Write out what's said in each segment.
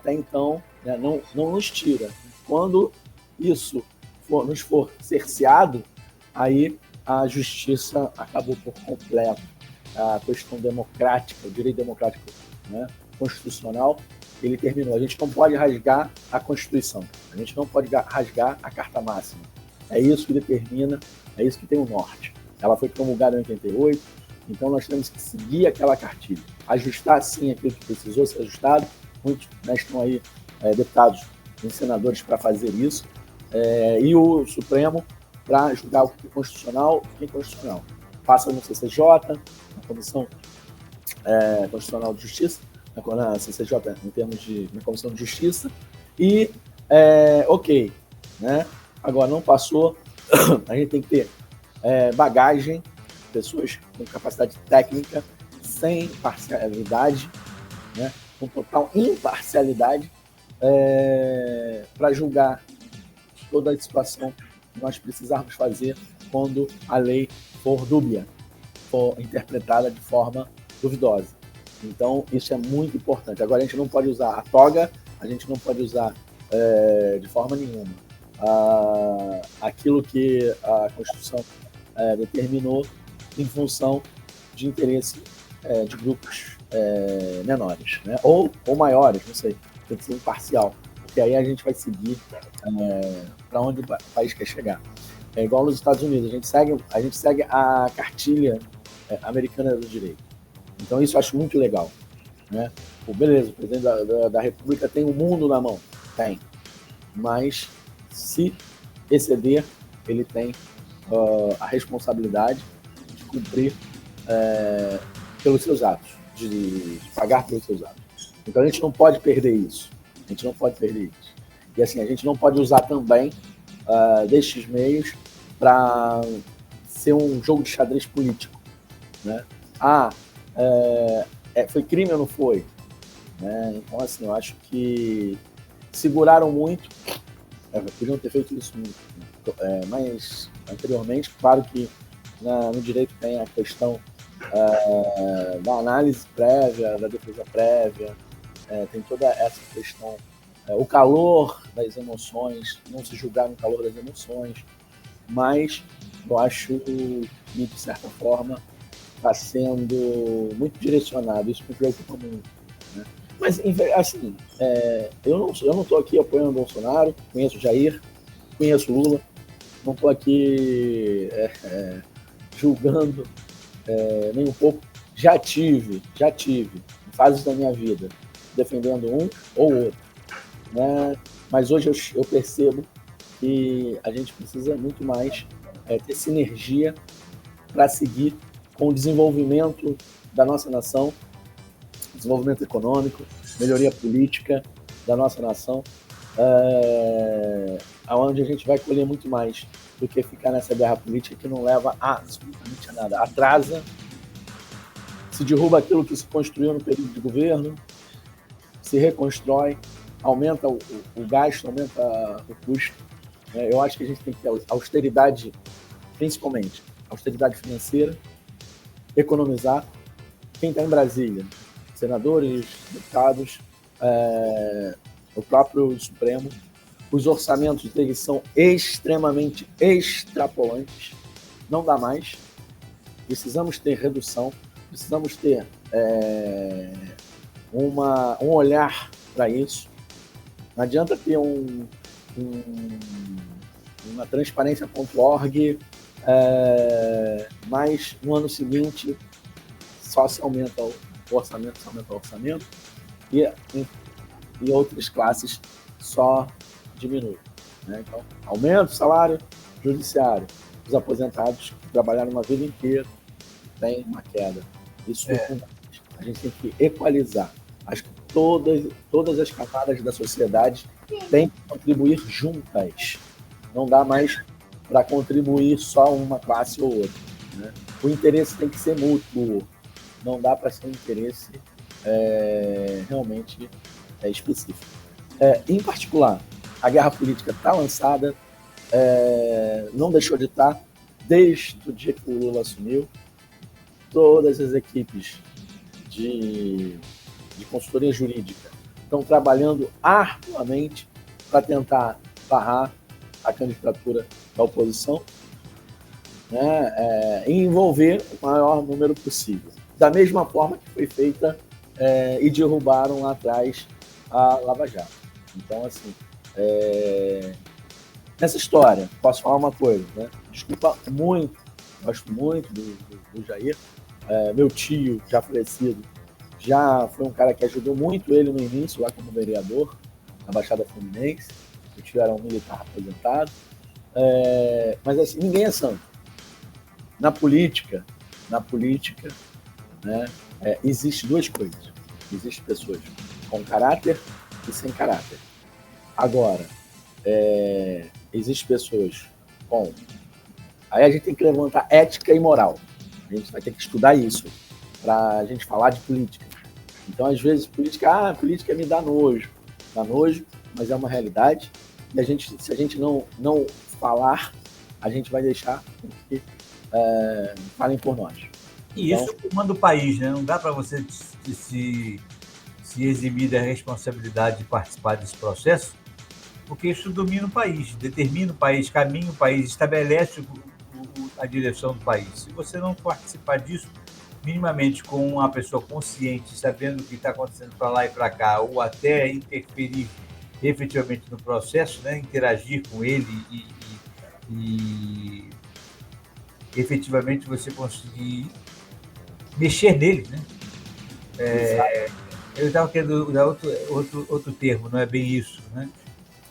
até então, né, não nos tira. Quando isso nos for cerceado, aí a justiça acabou por completo. A questão democrática, o direito democrático, né, constitucional, ele terminou. A gente não pode rasgar a Constituição, a gente não pode rasgar a Carta Máxima. É isso que determina, é isso que tem o norte. Ela foi promulgada em 88, então nós temos que seguir aquela cartilha, ajustar sim aquilo que precisou ser ajustado. Muitos, né, estão aí deputados e senadores para fazer isso, e o Supremo para julgar o que é constitucional, o que é inconstitucional. Passa no CCJ, na Comissão Constitucional de Justiça, na CCJ em termos de na Comissão de Justiça, e ok, né? Agora não passou, a gente tem que ter bagagem, pessoas com capacidade técnica, sem parcialidade, né? Com total imparcialidade, para julgar toda a situação que nós precisarmos fazer quando a lei for dúbia, for interpretada de forma duvidosa. Então, isso é muito importante. Agora, a gente não pode usar a toga, a gente não pode usar de forma nenhuma aquilo que a Constituição determinou em função de interesse de grupos menores, né? ou maiores, não sei, tem que ser imparcial, porque aí a gente vai seguir para onde o país quer chegar. É igual nos Estados Unidos, a gente segue a cartilha americana do direito. Então isso eu acho muito legal, né? Beleza, o presidente da República tem o mundo na mão, tem, mas se exceder, ele tem a responsabilidade de cumprir pelos seus atos, de pagar pelos seus atos. Então a gente não pode perder isso, E assim, a gente não pode usar também destes meios para ser um jogo de xadrez político, né? Foi crime ou não foi? Né? Então, assim, eu acho que seguraram muito, podiam ter feito isso muito, mas anteriormente, claro que no direito tem a questão da análise prévia, da defesa prévia, tem toda essa questão, o calor das emoções, não se julgar no calor das emoções, mas eu acho que, de certa forma, está sendo muito direcionado, isso me preocupa muito, né? Mas, assim, eu não estou aqui apoiando o Bolsonaro, conheço o Jair, conheço o Lula, não estou aqui julgando nem um pouco. Já tive, em fases da minha vida, defendendo um ou outro, né? Mas hoje eu percebo que a gente precisa muito mais ter sinergia para seguir com o desenvolvimento da nossa nação, desenvolvimento econômico, melhoria política da nossa nação, onde a gente vai colher muito mais do que ficar nessa guerra política que não leva absolutamente a nada. Atrasa, se derruba aquilo que se construiu no período de governo, se reconstrói, aumenta o gasto, aumenta o custo. Eu acho que a gente tem que ter austeridade, principalmente, austeridade financeira, economizar. Quem está em Brasília, senadores, deputados, o próprio Supremo, os orçamentos deles são extremamente extrapolantes, não dá mais. Precisamos ter redução, precisamos ter um olhar para isso. Não adianta ter uma transparência.org, mas no ano seguinte só se aumenta o orçamento, e outras classes só diminuem, né? Então, aumenta o salário judiciário, os aposentados que trabalharam uma vida inteira tem uma queda. Isso a gente tem que equalizar. Acho que todas as camadas da sociedade têm que contribuir juntas. Não dá mais para contribuir só uma classe ou outra, né? O interesse tem que ser mútuo. Não dá para ser um interesse realmente específico. Em particular, a guerra política está lançada, não deixou de estar desde o dia que o Lula assumiu. Todas as equipes de consultoria jurídica estão trabalhando arduamente para tentar barrar a candidatura da oposição, né, e envolver o maior número possível. Da mesma forma que foi feita e derrubaram lá atrás a Lava Jato. Então, assim, nessa história, posso falar uma coisa, né? Desculpa muito, gosto muito do Jair. Meu tio, já falecido, já foi um cara que ajudou muito ele no início, lá como vereador, na Baixada Fluminense. O tio era um militar aposentado. Mas, assim, ninguém é santo. Na política, né, existe duas coisas. Existem pessoas com caráter e sem caráter. Agora, existem pessoas com... Aí a gente tem que levantar ética e moral. A gente vai ter que estudar isso para a gente falar de política. Então, às vezes, política me dá nojo. Dá nojo, mas é uma realidade. E se a gente não falar, a gente vai deixar que falem por nós. E então, isso comanda o país, né? Não dá para você se eximir da responsabilidade de participar desse processo, porque isso domina o país, determina o país, caminha o país, estabelece a direção do país. Se você não participar disso minimamente com uma pessoa consciente, sabendo o que está acontecendo para lá e para cá, ou até interferir efetivamente no processo, né? Interagir com ele e efetivamente você conseguir mexer nele, né? Eu estava querendo usar outro termo, não é bem isso, né?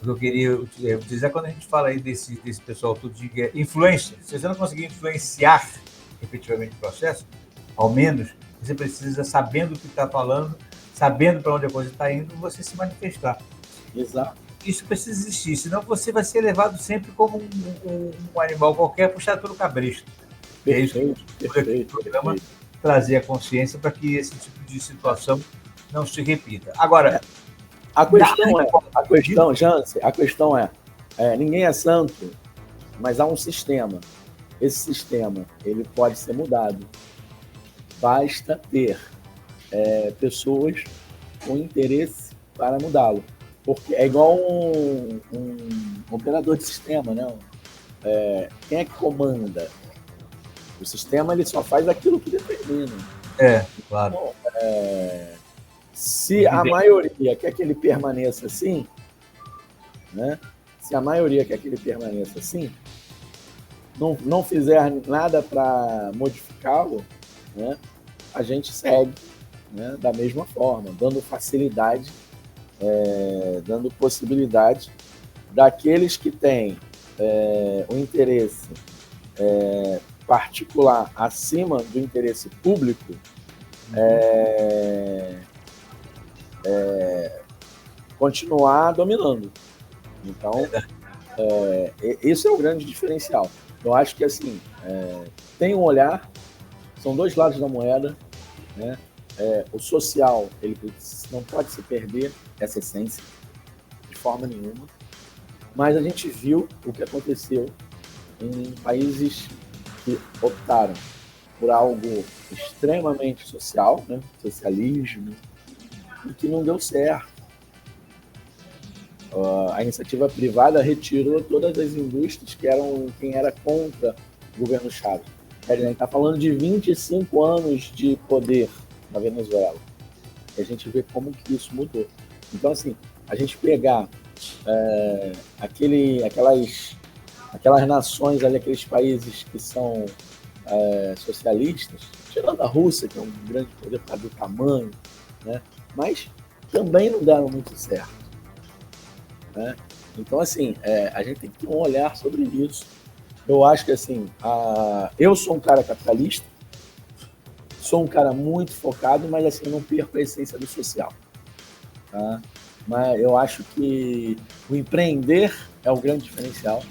O que eu queria utilizar quando a gente fala aí desse pessoal todo de influência. Se você não conseguir influenciar efetivamente o processo, ao menos você precisa, sabendo o que está falando, sabendo para onde a coisa está indo, você se manifestar. Exato. Isso precisa existir, senão você vai ser levado sempre como um animal qualquer puxado pelo cabresto. Perfeito, o programa trazer a consciência para que esse tipo de situação não se repita. Agora, a questão é, ninguém é santo, mas há um sistema. Esse sistema, ele pode ser mudado. Basta ter pessoas com interesse para mudá-lo. Porque é igual um operador de sistema, né? Quem é que comanda? O sistema, ele só faz aquilo que determina. Claro. Então, se a maioria quer que ele permaneça assim, né? Se a maioria quer que ele permaneça assim, não fizer nada para modificá-lo, né? A gente segue, né? Da mesma forma, dando facilidade, dando possibilidade daqueles que têm o interesse particular acima do interesse público, continuar dominando. Então, isso é o grande diferencial. Eu acho que, assim, tem um olhar, são dois lados da moeda, né? O social, ele não pode se perder essa essência, de forma nenhuma, mas a gente viu o que aconteceu em países que optaram por algo extremamente social, né? Socialismo, e que não deu certo. A iniciativa privada retirou todas as indústrias que eram quem era contra o governo Chávez. A gente está falando de 25 anos de poder na Venezuela. E a gente vê como que isso mudou. Então, assim, a gente pegar aquelas nações ali, aqueles países que são socialistas, tirando a Rússia, que é um grande poder por causa do tamanho, né? Mas também não deram muito certo. Né? Então, assim, a gente tem que ter um olhar sobre isso. Eu acho que, assim, eu sou um cara capitalista, sou um cara muito focado, mas, assim, não perco a essência do social. Tá? Mas eu acho que o empreender é o grande diferencial.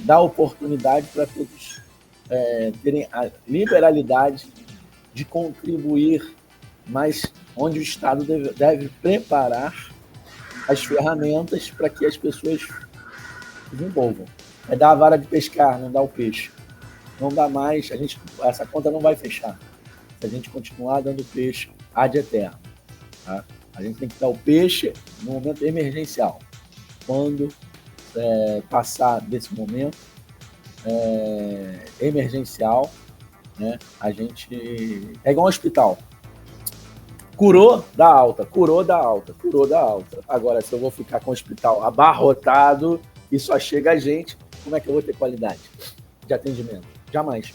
Dá oportunidade para todos terem a liberalidade de contribuir, mas onde o Estado deve preparar as ferramentas para que as pessoas se desenvolvam. É dar a vara de pescar, não dar o peixe. Não dá mais, essa conta não vai fechar se a gente continuar dando peixe ad eterno. Tá? A gente tem que dar o peixe no momento emergencial. Quando passar desse momento emergencial, né, a gente... É igual um hospital. Curou, dá alta, curou, dá alta, curou, dá alta. Agora, se eu vou ficar com o hospital abarrotado e só chega a gente, como é que eu vou ter qualidade de atendimento? Jamais.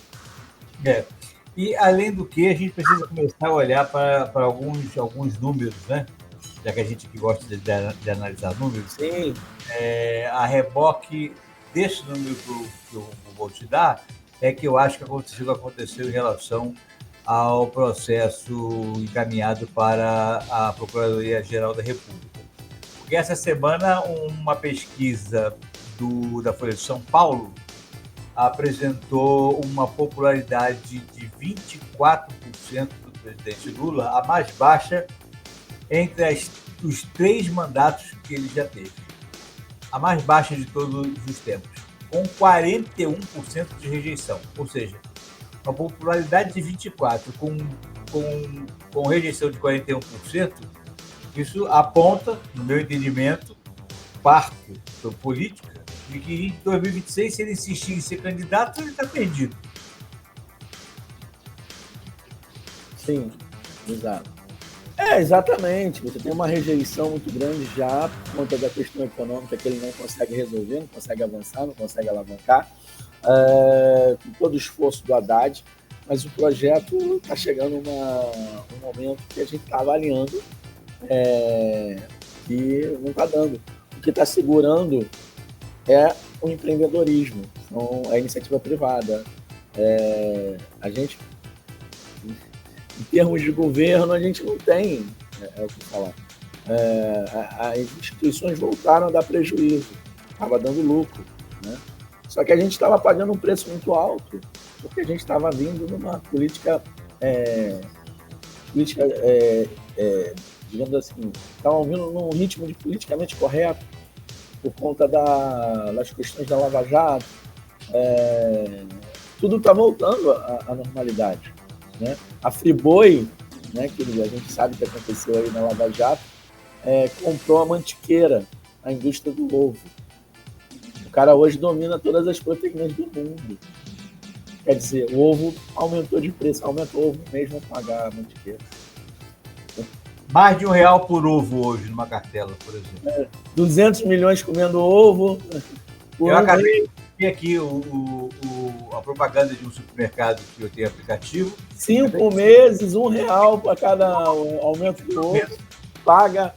E, além do que, a gente precisa começar a olhar para alguns números, né? Já que a gente que gosta de analisar números. Sim. A reboque desse número que eu vou te dar é que eu acho que aconteceu em relação ao processo encaminhado para a Procuradoria-Geral da República. Porque essa semana uma pesquisa da Folha de São Paulo apresentou uma popularidade de 24% do presidente Lula, a mais baixa entre os 3 mandatos que ele já teve. A mais baixa de todos os tempos, com 41% de rejeição. Ou seja, uma popularidade de 24% com rejeição de 41%, isso aponta, no meu entendimento, parto política, de que em 2026, se ele insistir em ser candidato, ele está perdido. Sim, exato. Exatamente. Você tem uma rejeição muito grande já por conta da questão econômica que ele não consegue resolver, não consegue avançar, não consegue alavancar, com todo o esforço do Haddad, mas o projeto está chegando um momento que a gente está avaliando que não está dando. O que está segurando é o empreendedorismo, então, a iniciativa privada. A gente, em termos de governo, a gente não tem, o que falar. As instituições voltaram a dar prejuízo, estava dando lucro, né? Só que a gente estava pagando um preço muito alto, porque a gente estava vindo numa política, digamos assim, estava vindo num ritmo de politicamente correto, por conta das questões da Lava Jato. Tudo está voltando à normalidade, né? A Friboi, né, que a gente sabe que aconteceu aí na Lava Jato, comprou a Mantiqueira, a indústria do ovo. O cara hoje domina todas as proteínas do mundo. Quer dizer, o ovo aumentou de preço, aumentou o ovo mesmo a pagar a Mantiqueira. Mais de R$1 por ovo hoje numa cartela, por exemplo. 200 milhões comendo ovo. Eu acabei de ver aqui a propaganda de um supermercado que eu tenho aplicativo. 5 meses, R$1 para cada aumento do ovo. Paga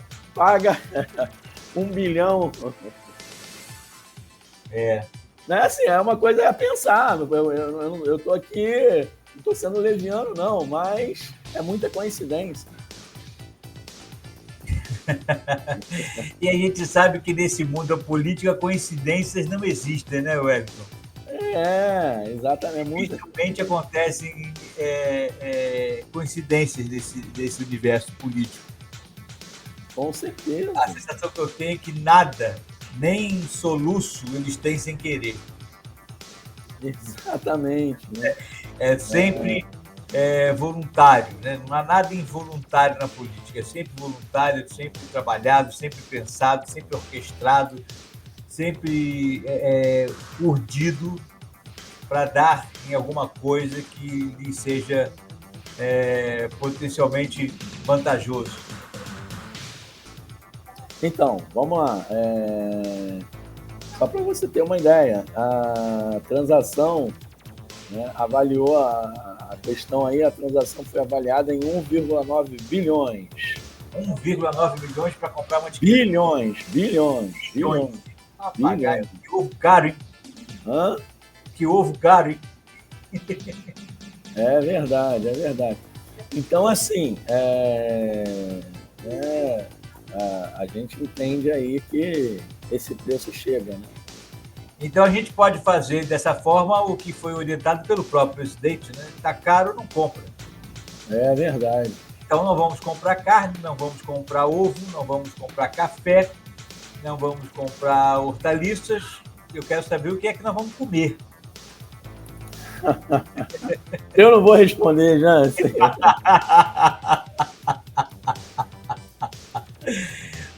1 bilhão. Né? Assim, é uma coisa a pensar. Eu estou aqui, não estou sendo leviano, não, mas é muita coincidência. E a gente sabe que nesse mundo da política coincidências não existem, né, Wellington? Exatamente. Dificilmente acontecem coincidências desse universo político. Com certeza. A sensação que eu tenho é que nada, nem soluço, eles têm sem querer. Exatamente. Né? É sempre voluntário, né? Não há nada involuntário na política, é sempre voluntário, sempre trabalhado, sempre pensado, sempre orquestrado, sempre urdido para dar em alguma coisa que lhe seja potencialmente vantajoso. Então, vamos lá. Só para você ter uma ideia, a transação, né, avaliou a questão aí, a transação foi avaliada em 1,9 bilhões. 1,9 bilhões para comprar uma etiqueta? Bilhões. Rapaz, que ovo caro, hein? Hã? Que ovo caro, hein? É verdade. Então, assim, a gente entende aí que esse preço chega, né? Então a gente pode fazer dessa forma o que foi orientado pelo próprio presidente, né? Está caro, não compra. É verdade. Então não vamos comprar carne, não vamos comprar ovo, não vamos comprar café, não vamos comprar hortaliças. Eu quero saber o que é que nós vamos comer. Eu não vou responder, Jansen.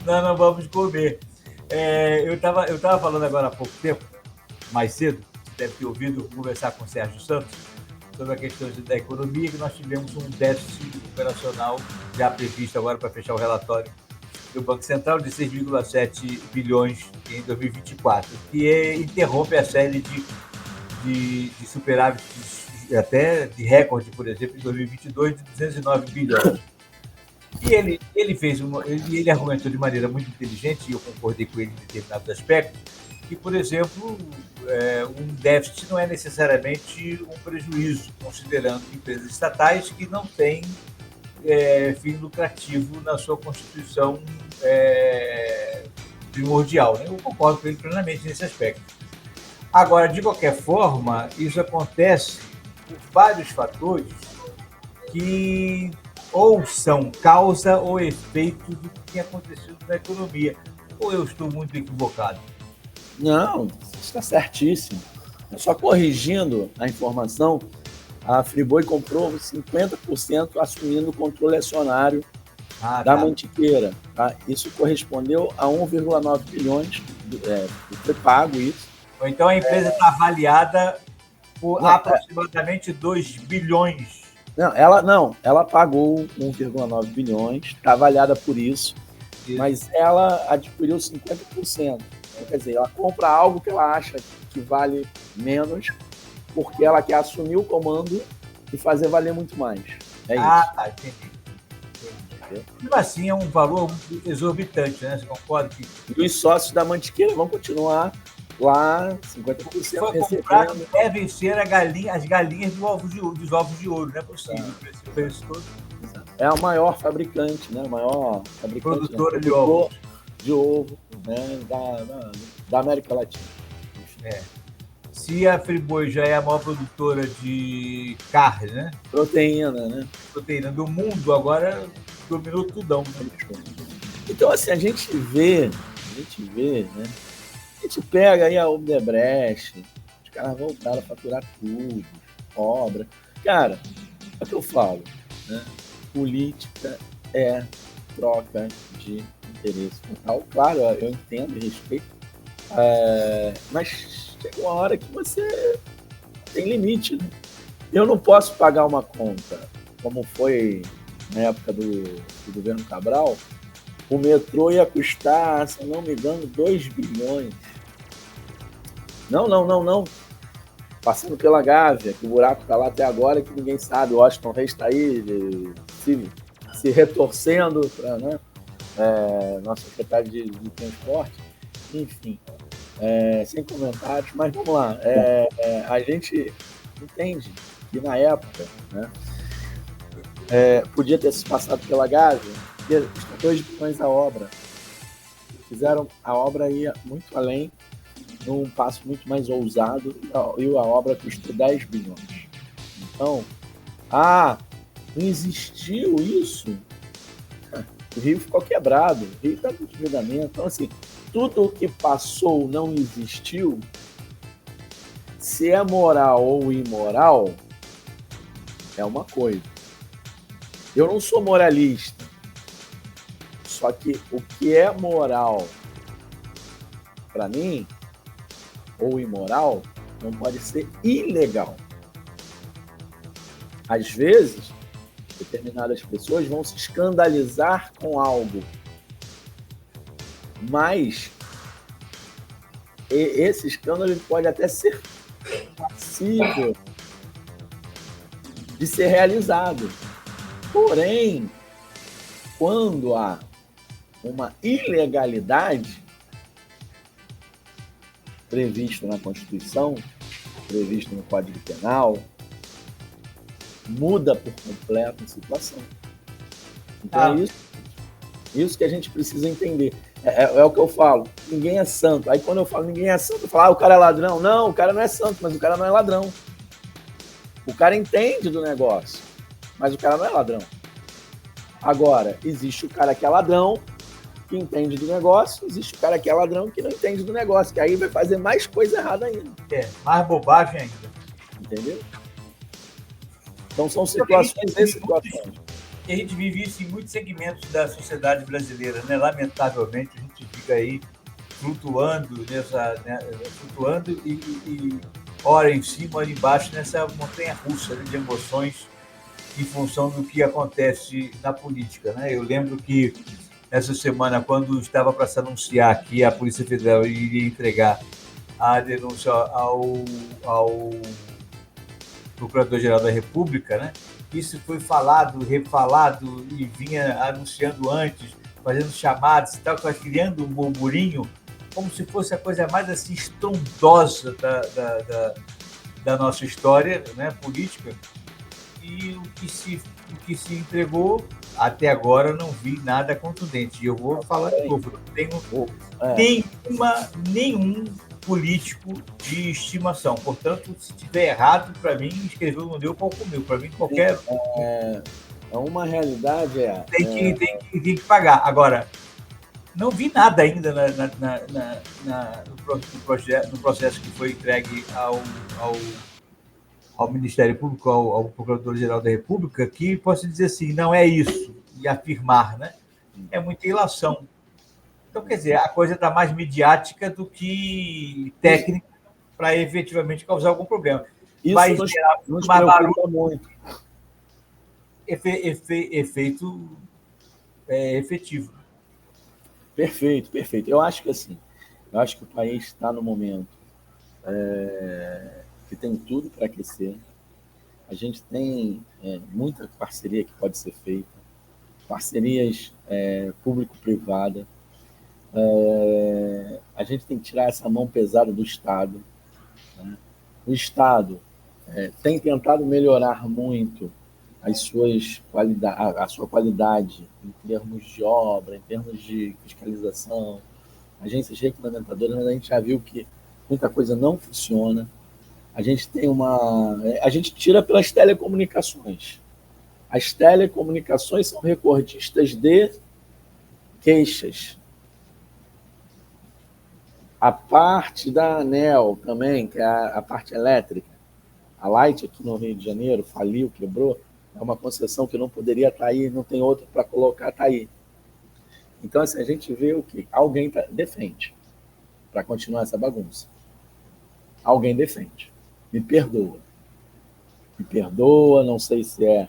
nós não vamos comer. Eu tava falando agora há pouco tempo, mais cedo, você deve ter ouvido conversar com o Sérgio Santos sobre a questão da economia, que nós tivemos um déficit operacional já previsto agora para fechar o relatório do Banco Central de 6,7 bilhões em 2024, que interrompe a série de superávites, até de recorde, por exemplo, em 2022, de 209 bilhões. E ele argumentou de maneira muito inteligente, e eu concordei com ele em determinados aspectos, que, por exemplo, um déficit não é necessariamente um prejuízo, considerando empresas estatais que não têm fim lucrativo na sua constituição primordial. Né? Eu concordo com ele plenamente nesse aspecto. Agora, de qualquer forma, isso acontece por vários fatores que ou são causa ou efeito do que tem acontecido na economia. Ou eu estou muito equivocado? Não, está certíssimo. Só corrigindo a informação, a Friboi comprou 50% assumindo o controle acionário da Mantiqueira. Tá? Isso correspondeu a 1,9 bilhões, foi pago isso. Então a empresa está avaliada por aproximadamente 2 bilhões. Ela pagou 1,9 bilhões, está avaliada por isso, mas ela adquiriu 50%. Quer dizer, ela compra algo que ela acha que vale menos, porque ela quer assumir o comando e fazer valer muito mais. É isso. Entendi. Mesmo assim, é um valor exorbitante, né? Você concorda? E os sócios da Mantiqueira vão continuar lá, 50% recebendo. Devem ser as galinhas dos ovos de ouro, não é possível. Esse preço todo. É a maior fabricante, né? A maior fabricante produtora de ovo. De ovo, né? Da América Latina. Se a Friboi já é a maior produtora de carne, né? Proteína, né? Proteína do mundo, agora dominou tudão. Então, assim, a gente vê, né? A gente pega aí a Odebrecht, os caras voltaram a faturar tudo, obra. Cara, é o que eu falo, né? Política é troca de interesse total. Claro, eu entendo e respeito, mas chega uma hora que você tem limite, né? Eu não posso pagar uma conta, como foi na época do governo Cabral. O metrô ia custar, se não me engano, 2 bilhões. Não. Passando pela Gávea, que o buraco está lá até agora, que ninguém sabe. O Washington Reis está aí se retorcendo para, né, nosso secretário de transporte. Enfim, sem comentários, mas vamos lá. A gente entende que na época, né, podia ter se passado pela Gávea, porque custou 2 bilhões a obra. Fizeram a obra ia muito além, num passo muito mais ousado, e a obra custou 10 bilhões. Então, não existiu isso? O Rio ficou quebrado, o Rio está com endividamento. Então, assim, tudo o que passou não existiu. Se é moral ou imoral, é uma coisa. Eu não sou moralista, só que o que é moral para mim, ou imoral, não pode ser ilegal. Às vezes, determinadas pessoas vão se escandalizar com algo, mas esse escândalo pode até ser passível de ser realizado. Porém, quando há uma ilegalidade previsto na Constituição, previsto no Código Penal, muda por completo a situação. Então é isso que a gente precisa entender. É o que eu falo, ninguém é santo. Aí quando eu falo ninguém é santo, eu falo, o cara é ladrão. Não, o cara não é santo, mas o cara não é ladrão. O cara entende do negócio, mas o cara não é ladrão. Agora, existe o cara que é ladrão, que entende do negócio, existe o cara que é ladrão que não entende do negócio, que aí vai fazer mais coisa errada ainda. Mais bobagem ainda. Entendeu? Então são situações e situações. E a gente vive isso em muitos segmentos da sociedade brasileira, né? Lamentavelmente, a gente fica aí flutuando, flutuando e ora em cima, ora embaixo, nessa montanha-russa, né, de emoções em função do que acontece na política, né? Eu lembro que essa semana, quando estava para se anunciar que a Polícia Federal iria entregar a denúncia ao Procurador-Geral da República, né? Isso foi falado, refalado e vinha anunciando antes, fazendo chamadas e tal, criando um burburinho, como se fosse a coisa mais assim, estrondosa da nossa história, né, política. E o que se entregou, até agora, não vi nada contundente. E eu vou falar de novo, não tenho nenhum político de estimação. Portanto, se estiver errado, para mim, escreveu não deu, pau comeu. Para mim, qualquer... uma realidade tem que pagar. Agora, não vi nada ainda no processo que foi entregue ao Ministério Público, ao Procurador-Geral da República, que possa dizer assim, não é isso, e afirmar, né? É muita ilação. Então, quer dizer, a coisa está mais midiática do que técnica para efetivamente causar algum problema. Isso vai gerar nos preocupa muito. Efeito efetivo. Perfeito, perfeito. Eu acho que assim, o país está no momento que tem tudo para crescer. A gente tem muita parceria que pode ser feita, parcerias público-privada. A gente tem que tirar essa mão pesada do Estado, né? O Estado tem tentado melhorar muito a sua qualidade em termos de obra, em termos de fiscalização, agências regulamentadoras, mas a gente já viu que muita coisa não funciona. A gente tira pelas telecomunicações. As telecomunicações são recordistas de queixas. A parte da ANEEL também, que é a parte elétrica, a Light aqui no Rio de Janeiro faliu, quebrou, é uma concessão que não poderia estar aí, não tem outra para colocar, está aí. Então, assim, a gente vê o quê? Alguém defende para continuar essa bagunça. Alguém defende. Me perdoa. Não sei se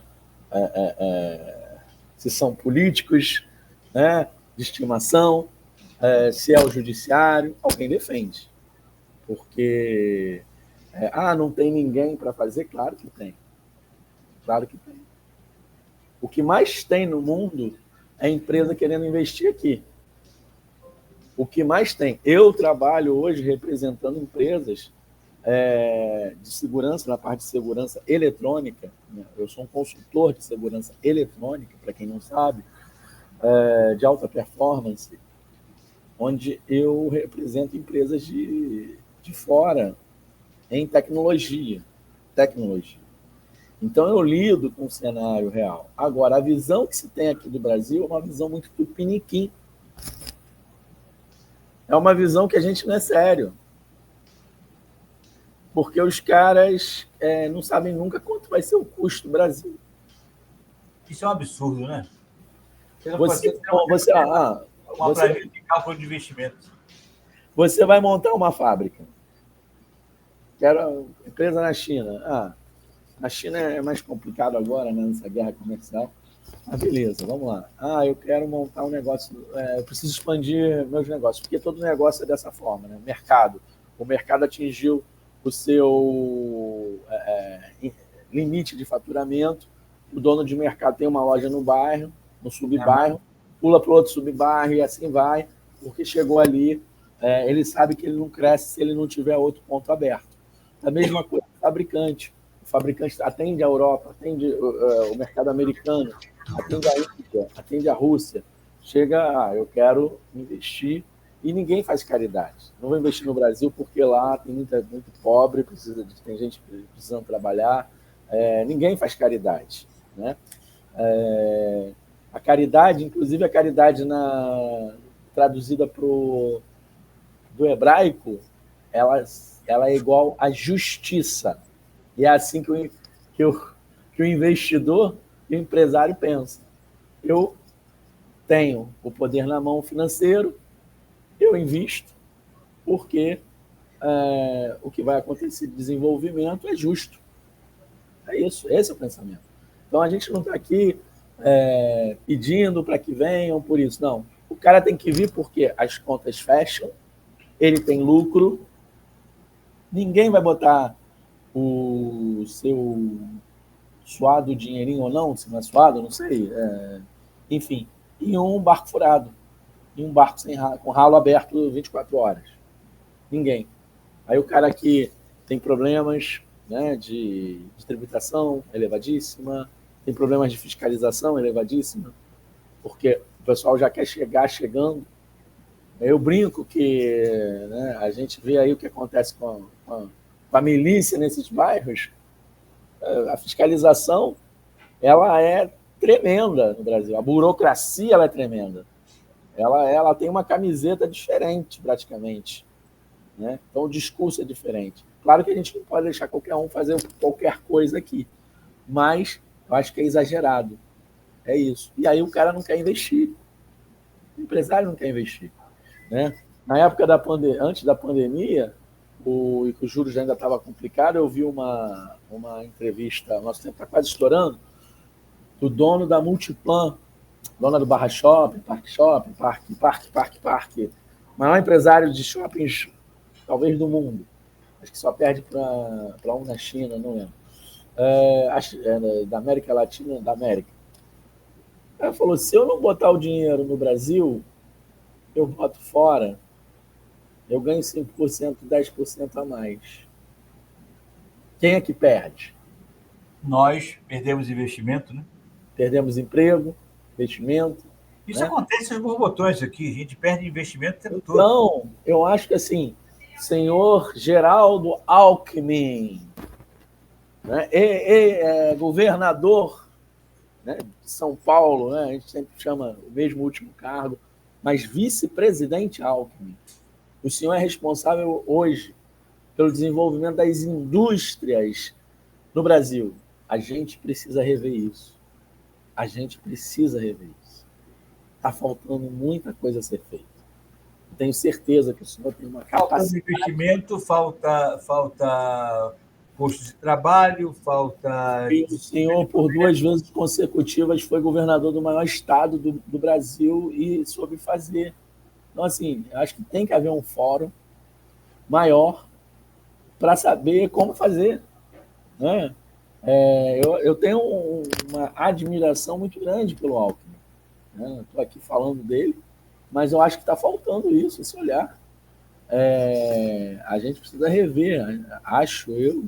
se são políticos, né, de estimação, se é o judiciário, alguém defende. Porque, não tem ninguém para fazer? Claro que tem. Claro que tem. O que mais tem no mundo é empresa querendo investir aqui. O que mais tem? Eu trabalho hoje representando empresas de segurança, na parte de segurança eletrônica, né? Eu sou um consultor de segurança eletrônica, para quem não sabe, de alta performance, onde eu represento empresas de fora em tecnologia. Então, eu lido com o cenário real. Agora, a visão que se tem aqui do Brasil é uma visão muito tupiniquim. É uma visão que a gente não é sério. Porque os caras não sabem nunca quanto vai ser o custo do Brasil. Isso é um absurdo, né? Uma planilha de cálculo de investimento. Você vai montar uma fábrica. Quero empresa na China. Na China é mais complicado agora, né, nessa guerra comercial. Beleza, vamos lá. Eu quero montar um negócio, eu preciso expandir meus negócios, porque todo negócio é dessa forma, né? O mercado atingiu o seu limite de faturamento, o dono de mercado tem uma loja no bairro, no subbairro, pula para o outro subbairro e assim vai, porque chegou ali, ele sabe que ele não cresce se ele não tiver outro ponto aberto. A mesma coisa do fabricante. O fabricante atende a Europa, atende o mercado americano, atende a Índia, atende a Rússia. Chega, eu quero investir, e ninguém faz caridade. Não vou investir no Brasil porque lá tem muito pobre, tem gente precisando trabalhar. Ninguém faz caridade, né? A caridade, inclusive a caridade traduzida do hebraico, ela é igual à justiça. E é assim que o investidor e o empresário pensam. eu tenho o poder na mão financeiro, eu invisto, porque o que vai acontecer de desenvolvimento é justo. É isso, esse é o pensamento. Então, a gente não está aqui pedindo para que venham por isso, não. O cara tem que vir porque as contas fecham, ele tem lucro, ninguém vai botar o seu suado dinheirinho ou não, se não é suado, não sei, enfim, em um barco furado, em um barco com ralo aberto 24 horas. Ninguém. Aí o cara que tem problemas, né, de tributação elevadíssima, tem problemas de fiscalização elevadíssima, porque o pessoal já quer chegar chegando. Eu brinco que, né, a gente vê aí o que acontece com a milícia nesses bairros. A fiscalização ela é tremenda no Brasil. A burocracia ela é tremenda. Ela tem uma camiseta diferente, praticamente. Né? Então, o discurso é diferente. Claro que a gente não pode deixar qualquer um fazer qualquer coisa aqui, mas eu acho que é exagerado. É isso. E aí o cara não quer investir. O empresário não quer investir. Né? Na época antes da pandemia, e que os juros ainda estavam complicados, eu vi uma entrevista, nosso tempo está quase estourando, do dono da Multiplan, dona do Barra Shopping, Parque, maior empresário de shoppings, talvez do mundo. Acho que só perde para um na China, não lembro. Da América Latina, da América. Ela falou, se eu não botar o dinheiro no Brasil, eu boto fora, eu ganho 5%, 10% a mais. Quem é que perde? Nós perdemos investimento, né? Perdemos emprego, investimento. Isso, né? Acontece nos borbotões aqui, a gente perde investimento o tempo todo. Então, eu acho que assim, senhor Geraldo Alckmin, né, governador, né, de São Paulo, né, a gente sempre chama o mesmo último cargo, mas vice-presidente Alckmin. O senhor é responsável hoje pelo desenvolvimento das indústrias no Brasil. A gente precisa rever isso. A gente precisa rever isso. Está faltando muita coisa a ser feita. Tenho certeza que o senhor tem uma capacidade. Falta investimento, falta posto de trabalho, falta... E o senhor, por 2 vezes consecutivas, foi governador do maior estado do Brasil e soube fazer. Então, assim, acho que tem que haver um fórum maior para saber como fazer. Né? Eu tenho uma admiração muito grande pelo Alckmin. Né? Estou aqui falando dele, mas eu acho que está faltando isso, esse olhar. A gente precisa rever, acho eu,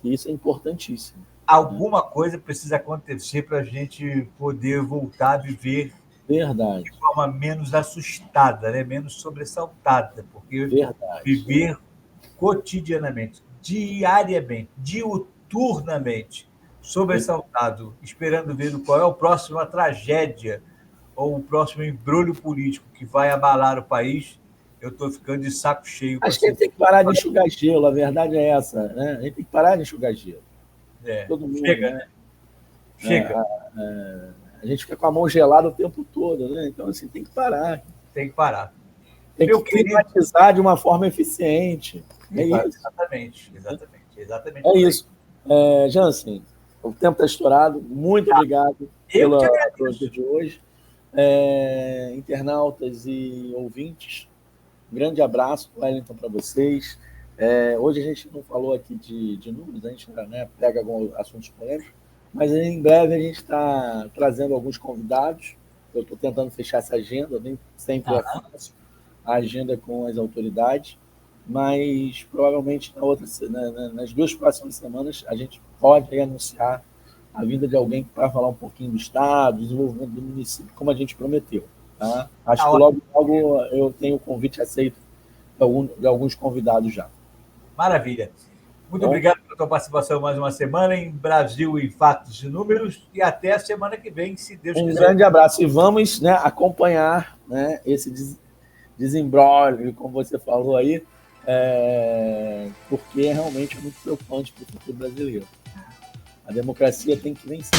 que isso é importantíssimo. Alguma coisa precisa acontecer para a gente poder voltar a viver Verdade. de forma menos assustada, né? Menos sobressaltada, porque viver cotidianamente, diariamente, diuturnamente, sobressaltado, esperando ver qual é a próxima tragédia ou o próximo embrulho político que vai abalar o país, eu estou ficando de saco cheio. Acho que a gente tem que parar de enxugar gelo, a verdade é essa. Né? A gente tem que parar de enxugar gelo. Todo mundo, chega, né? Chega. A gente fica com a mão gelada o tempo todo, né? Então, assim, tem que parar. Tem que parar. Tem que privatizar de uma forma eficiente. É isso. Exatamente. É isso. Jansen, o tempo está estourado. Muito obrigado pela noite de hoje. Internautas e ouvintes, um grande abraço, Wellington, para vocês. Hoje a gente não falou aqui de números, a gente, né, pega alguns assuntos polêmicos, mas em breve a gente está trazendo alguns convidados. Eu estou tentando fechar essa agenda, nem sempre é fácil a agenda com as autoridades, mas provavelmente nas 2 próximas semanas a gente pode anunciar a vinda de alguém para falar um pouquinho do Estado, do desenvolvimento do município, como a gente prometeu. Tá? Acho que logo eu tenho o convite aceito de alguns convidados já. Maravilha. Muito obrigado pela tua participação mais uma semana em Brasil em Fatos e Números, e até a semana que vem, se Deus quiser. Um grande abraço e vamos, né, acompanhar, né, esse desembrolho, como você falou aí, porque realmente é muito preocupante para o futuro brasileiro. A democracia tem que vencer.